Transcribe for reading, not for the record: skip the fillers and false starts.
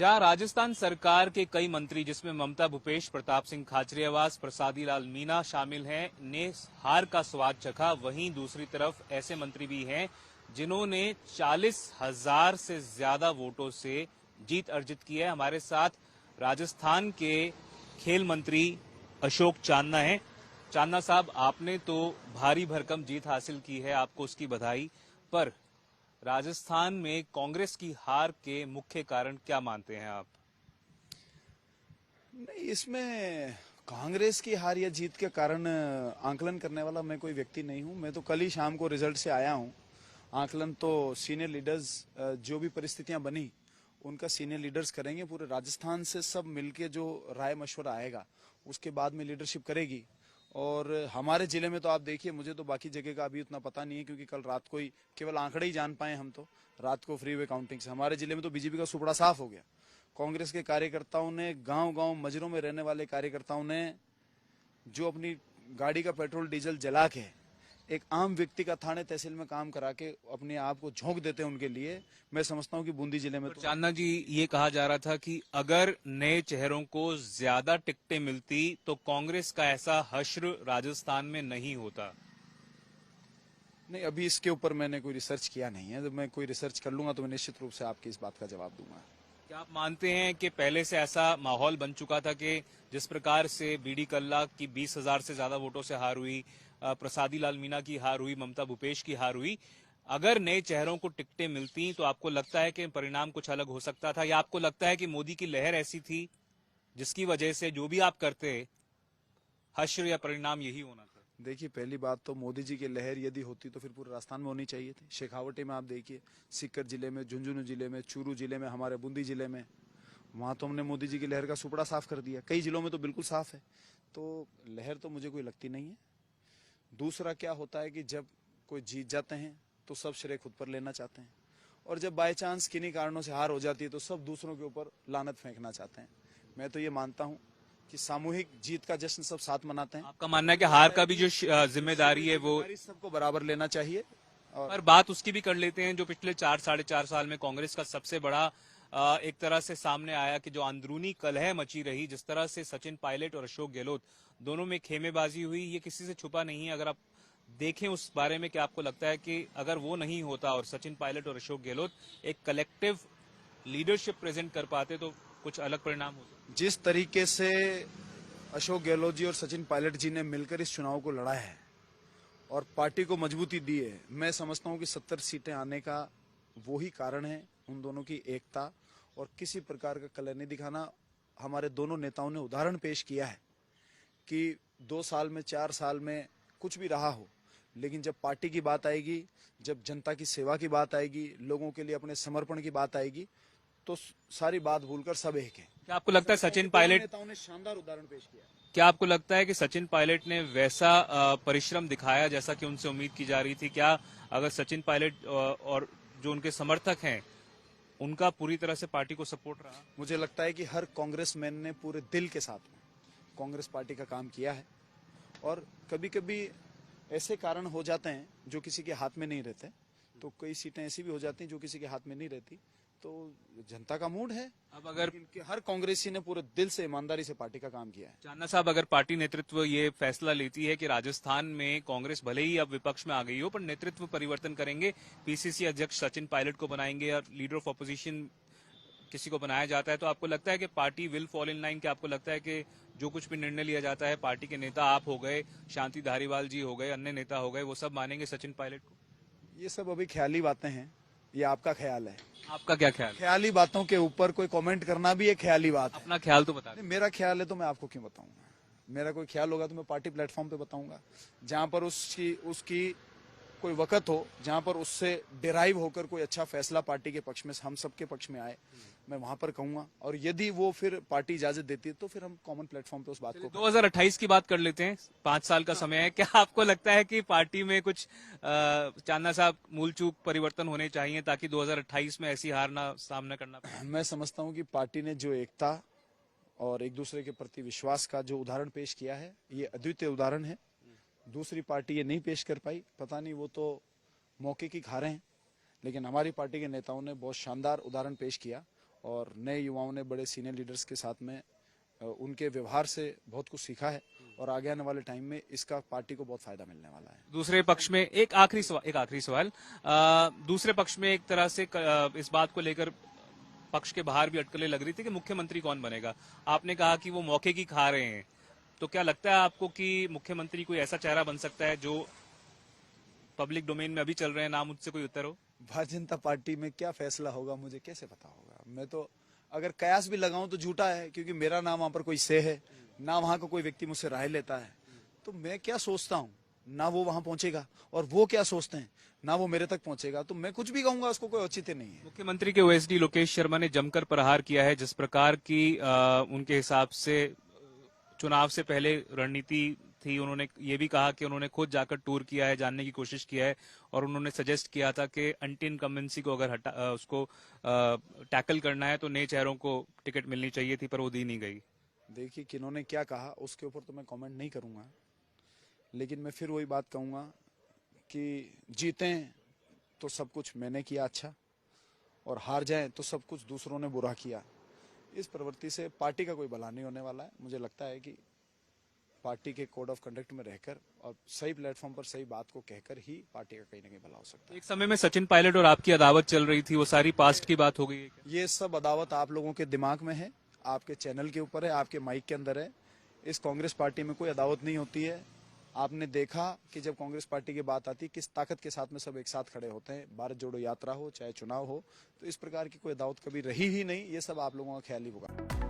जहां राजस्थान सरकार के कई मंत्री जिसमें ममता भूपेश, प्रताप सिंह खाचरियावास, प्रसादी लाल मीणा शामिल हैं, ने हार का स्वाद चखा, वहीं दूसरी तरफ ऐसे मंत्री भी हैं जिन्होंने 40,000 से ज्यादा वोटों से जीत अर्जित की है। हमारे साथ राजस्थान के खेल मंत्री अशोक चांदना हैं। चांदना साहब, आपने तो भारी भरकम जीत हासिल की है, आपको उसकी बधाई। पर राजस्थान में कांग्रेस की हार के मुख्य कारण क्या मानते हैं आप? नहीं, इसमें कांग्रेस की हार या जीत के कारण आंकलन करने वाला मैं कोई व्यक्ति नहीं हूं। मैं तो कल ही शाम को रिजल्ट से आया हूं। आंकलन तो सीनियर लीडर्स, जो भी परिस्थितियां बनी उनका सीनियर लीडर्स करेंगे। पूरे राजस्थान से सब मिलके जो राय मशवरा आएगा उसके बाद में लीडरशिप करेगी। और हमारे जिले में तो आप देखिए, मुझे तो बाकी जगह का अभी उतना पता नहीं है क्योंकि कल रात को ही केवल आंकड़े ही जान पाए हम तो, रात को फ्री वे काउंटिंग से। हमारे जिले में तो बीजेपी का सुपड़ा साफ हो गया। कांग्रेस के कार्यकर्ताओं ने, गांव-गांव मजरों में रहने वाले कार्यकर्ताओं ने, जो अपनी गाड़ी का पेट्रोल डीजल जला के एक आम व्यक्ति का थाने तहसील में काम करा के अपने आप को झोंक देते हैं, उनके लिए मैं समझता हूं कि बूंदी जिले में तो चांदना जी, ये कहा जा रहा था कि अगर नए चेहरों को ज्यादा टिकटें मिलती तो कांग्रेस का ऐसा हश्र राजस्थान में नहीं होता। नहीं, अभी इसके ऊपर मैंने कोई रिसर्च किया नहीं है। जब मैं कोई रिसर्च कर लूंगा तो मैं निश्चित रूप से आपकी इस बात का जवाब दूंगा। क्या आप मानते हैं कि पहले से ऐसा माहौल बन चुका था कि जिस प्रकार से बीडी कल्ला की 20,000 से ज्यादा वोटों से हार हुई, प्रसादी लाल मीणा की हार हुई, ममता भूपेश की हार हुई, अगर नए चेहरों को टिकटें मिलती तो आपको लगता है कि परिणाम कुछ अलग हो सकता था, या आपको लगता है कि मोदी की लहर ऐसी थी जिसकी वजह से जो भी आप करते हश्र या परिणाम यही होना था? देखिए, पहली बात तो मोदी जी की लहर यदि होती तो फिर पूरे राजस्थान में होनी चाहिए थी। शेखावटी में आप देखिए, सीकर जिले में, झुंझुनू जिले में, चूरू जिले में, हमारे बूंदी जिले में, वहां तो हमने मोदी जी की लहर का सुपड़ा साफ कर दिया। कई जिलों में तो बिल्कुल साफ है। तो लहर तो मुझे कोई लगती नहीं है। दूसरा क्या होता है कि जब कोई जीत जाते हैं तो सब श्रेय खुद पर लेना चाहते हैं, और जब बाय चांस किन्हीं कारणों से हार हो जाती है तो सब दूसरों के ऊपर लानत फेंकना चाहते हैं। मैं तो ये मानता हूं कि सामूहिक जीत का जश्न सब साथ मनाते हैं। आपका मानना है कि हार का भी जो जिम्मेदारी है वो सबको बराबर लेना चाहिए। पर बात उसकी भी कर लेते हैं जो पिछले 4-4.5 साल में कांग्रेस का सबसे बड़ा एक तरह से सामने आया कि जो अंदरूनी कलह मची रही, जिस तरह से सचिन पायलट और अशोक गहलोत दोनों में खेमेबाजी हुई, ये किसी से छुपा नहीं है। अगर आप देखें उस बारे में, क्या आपको लगता है कि अगर वो नहीं होता और सचिन पायलट और अशोक गहलोत एक कलेक्टिव लीडरशिप प्रेजेंट कर पाते तो कुछ अलग परिणाम होते? जिस तरीके से अशोक गहलोत जी और सचिन पायलट जी ने मिलकर इस चुनाव को लड़ा है और पार्टी को मजबूती दी है, मैं समझता हूं कि 70 सीटें आने का वो ही कारण है। उन दोनों की एकता और किसी प्रकार का कलह नहीं दिखाना। हमारे दोनों नेताओं ने उदाहरण पेश किया है कि 2 साल में, 4 साल में कुछ भी रहा हो, लेकिन जब पार्टी की बात आएगी, जब जनता की सेवा की बात आएगी, लोगों के लिए अपने समर्पण की बात आएगी, तो सारी बात भूलकर सब एक है। क्या आपको लगता है सचिन पायलट नेताओं ने शानदार उदाहरण पेश किया? क्या आपको लगता है कि सचिन पायलट ने वैसा परिश्रम दिखाया जैसा कि उनसे उम्मीद की जा रही थी? क्या अगर सचिन पायलट और जो उनके समर्थक हैं उनका पूरी तरह से पार्टी को सपोर्ट रहा? मुझे लगता है कि हर कांग्रेसमैन ने पूरे दिल के साथ में कांग्रेस पार्टी का काम किया है। और कभी कभी ऐसे कारण हो जाते हैं जो किसी के हाथ में नहीं रहते, तो कई सीटें ऐसी भी हो जाती हैं जो किसी के हाथ में नहीं रहती, तो जनता का मूड है। अब अगर हर कांग्रेसी ने पूरे दिल से, ईमानदारी से पार्टी का काम किया है। चांदना साहब, अगर पार्टी नेतृत्व ये फैसला लेती है कि राजस्थान में कांग्रेस भले ही अब विपक्ष में आ गई हो पर नेतृत्व परिवर्तन करेंगे, पीसीसी अध्यक्ष सचिन पायलट को बनाएंगे और लीडर ऑफ ऑपोजिशन किसी को बनाया जाता है, तो आपको लगता है कि party will fall in line? क्या आपको लगता है कि जो कुछ भी निर्णय लिया जाता है, पार्टी के नेता आप हो गए, शांति धारीवाल जी हो गए, अन्य नेता हो गए, वो सब मानेंगे सचिन पायलट को? ये सब अभी ख्याली बातें हैं। ये आपका ख्याल है। आपका क्या ख्याल? ख्याली बातों के ऊपर कोई कमेंट करना भी एक ख्याली बात है। अपना ख्याल तो बता। मेरा ख्याल है तो मैं आपको क्यों बताऊंगा? मेरा कोई ख्याल होगा तो मैं पार्टी प्लेटफॉर्म पे बताऊंगा, जहां पर उसकी कोई वक्त हो, जहां पर उससे डिराइव होकर कोई अच्छा फैसला पार्टी के पक्ष में, हम सबके पक्ष में आए, मैं वहां पर कहूंगा। और यदि वो फिर पार्टी इजाजत देती है तो फिर हम कॉमन प्लेटफॉर्म पे उस बात को 2028 की बात कर लेते हैं। 5 साल का समय है। क्या आपको लगता है कि पार्टी में कुछ चांदना साहब मूल चूक परिवर्तन होने चाहिए ताकि 2028 में ऐसी हार ना सामना करना पड़े? मैं समझता हूं कि पार्टी ने जो एकता और एक दूसरे के प्रति विश्वास का जो उदाहरण पेश किया है, ये अद्वितीय उदाहरण है। दूसरी पार्टी ये नहीं पेश कर पाई, पता नहीं वो तो मौके की खा रहे हैं, लेकिन हमारी पार्टी के नेताओं ने बहुत शानदार उदाहरण पेश किया और नए युवाओं ने बड़े सीनियर लीडर्स के साथ में उनके व्यवहार से बहुत कुछ सीखा है और आगे आने वाले टाइम में इसका पार्टी को बहुत फायदा मिलने वाला है। दूसरे पक्ष में एक आखिरी सवाल दूसरे पक्ष में एक तरह से इस बात को लेकर पक्ष के बाहर भी अटकलें लग रही थी कि मुख्यमंत्री कौन बनेगा। आपने कहा कि वो मौके की खा रहे हैं, तो क्या लगता है आपको कि मुख्यमंत्री कोई ऐसा चेहरा बन सकता है जो पब्लिक डोमेन में अभी चल रहे हैं, नाम मुझसे कोई उत्तर हो? भारतीय जनता पार्टी में क्या फैसला होगा मुझे कैसे पता होगा। मैं तो अगर कयास भी लगाऊं तो झूठा है, क्योंकि मेरा नाम वहां पर कोई से है ना, वहां का कोई व्यक्ति मुझसे राय लेता है। तो मैं क्या सोचता हूं ना वो वहां पहुंचेगा, और वो क्या सोचते हैं ना वो मेरे तक पहुंचेगा। तो मैं कुछ भी कहूंगा उसको कोई औचित्य नहीं है। मुख्यमंत्री के ओएसडी लोकेश शर्मा ने जमकर प्रहार किया है। जिस प्रकार की उनके हिसाब से चुनाव से पहले रणनीति थी, उन्होंने ये भी कहा कि उन्होंने खुद जाकर टूर किया है, जानने की कोशिश किया है, और उन्होंने सजेस्ट किया था कि एंटी इनकम्बेंसी को अगर उसको टैकल करना है तो नए चेहरों को टिकट मिलनी चाहिए थी, पर वो दी नहीं गई। देखिए किन्होंने क्या कहा उसके ऊपर तो मैं कमेंट नहीं करूंगा, लेकिन मैं फिर वही बात कहूंगा कि जीते तो सब कुछ मैंने किया अच्छा, और हार जाए तो सब कुछ दूसरों ने बुरा किया। इस प्रवृत्ति से पार्टी का कोई भला नहीं होने वाला है। मुझे लगता है कि पार्टी के कोड ऑफ कंडक्ट में रहकर और सही प्लेटफॉर्म पर सही बात को कहकर ही पार्टी का कहीं ना कहीं भला हो सकता है। एक समय में सचिन पायलट और आपकी अदावत चल रही थी, वो सारी पास्ट की बात हो गई है क्या? ये सब अदावत आप लोगों के दिमाग में है, आपके चैनल के ऊपर है, आपके माइक के अंदर है। इस कांग्रेस पार्टी में कोई अदावत नहीं होती है। आपने देखा कि जब कांग्रेस पार्टी की बात आती है किस ताकत के साथ में सब एक साथ खड़े होते हैं। भारत जोड़ो यात्रा हो चाहे चुनाव हो, तो इस प्रकार की कोई अदावत कभी रही ही नहीं। ये सब आप लोगों का ख्याल ही होगा।